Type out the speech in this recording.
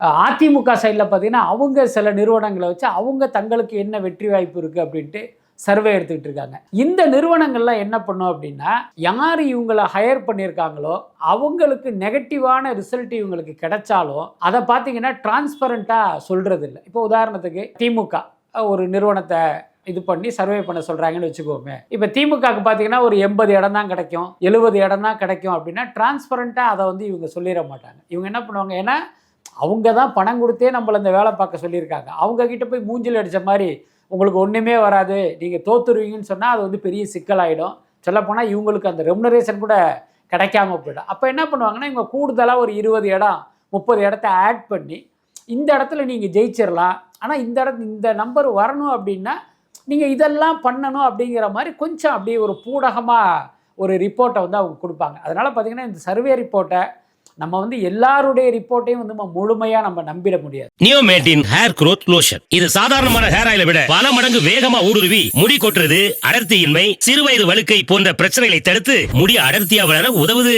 அதிமுக சைடில் பார்த்தீங்கன்னா அவங்க சில நிறுவனங்களை வச்சு அவங்க தங்களுக்கு என்ன வெற்றி வாய்ப்பு இருக்குது அப்படின்ட்டு சர்வே எடுத்துக்கிட்டு இருக்காங்க. இந்த நிறுவனங்கள்லாம் என்ன பண்ணும் அப்படின்னா, யார் இவங்களை ஹையர் பண்ணியிருக்காங்களோ அவங்களுக்கு நெகட்டிவான ரிசல்ட் இவங்களுக்கு கிடைச்சாலும் அதை பார்த்தீங்கன்னா டிரான்ஸ்பரண்ட்டாக சொல்கிறது இல்லை. இப்போ உதாரணத்துக்கு திமுக ஒரு நிறுவனத்தை இது பண்ணி சர்வே பண்ண சொல்கிறாங்கன்னு வச்சுக்கோமே. இப்போ திமுகவுக்கு பார்த்தீங்கன்னா ஒரு 80 இடம் தான் கிடைக்கும், 70 இடம் தான் கிடைக்கும் அப்படின்னா டிரான்ஸ்பரண்ட்டாக அதை வந்து இவங்க சொல்லிட மாட்டாங்க. இவங்க என்ன பண்ணுவாங்க, ஏன்னா அவங்க தான் பணம் கொடுத்தே நம்மளை இந்த வேலை பார்க்க சொல்லியிருக்காங்க. அவங்க கிட்ட போய் மூஞ்சில் அடித்த மாதிரி உங்களுக்கு ஒன்றுமே வராது, நீங்கள் தோத்துருவீங்கன்னு சொன்னால் அது வந்து பெரிய சிக்கலாகிடும். சொல்லப்போனால் இவங்களுக்கு அந்த ரெமுனரேஷன் கூட கிடைக்காம போய்டும். அப்போ என்ன பண்ணுவாங்கன்னா, இவங்க கூடுதலாக ஒரு 20 இடம் 30 இடத்த ஆட் பண்ணி இந்த இடத்துல நீங்கள் ஜெயிச்சிடலாம், ஆனால் இந்த நம்பர் வரணும் அப்படின்னா நீங்கள் இதெல்லாம் பண்ணணும் அப்படிங்கிற மாதிரி கொஞ்சம் அப்படியே ஒரு பூடகமாக ஒரு ரிப்போர்ட்டை வந்து அவங்க கொடுப்பாங்க. அதனால் பார்த்தீங்கன்னா இந்த சர்வே ரிப்போர்ட்டை நம்ம வந்து எல்லாருடைய ரிப்போர்ட்டையும் வந்து முழுமையா நம்ம நம்பிட முடியாது. நியோமேட்டின் ஹேர் growth லோஷன் இது சாதாரணமான ஹேர் ஆயிலை விட பல மடங்கு வேகமா ஊடுருவி முடி கொட்டுறது, அடர்த்தியின்மை, சிறுவயது வழுக்கை போன்ற பிரச்சனைகளை தடுத்து முடி அடர்த்தியா வளர உதவுது.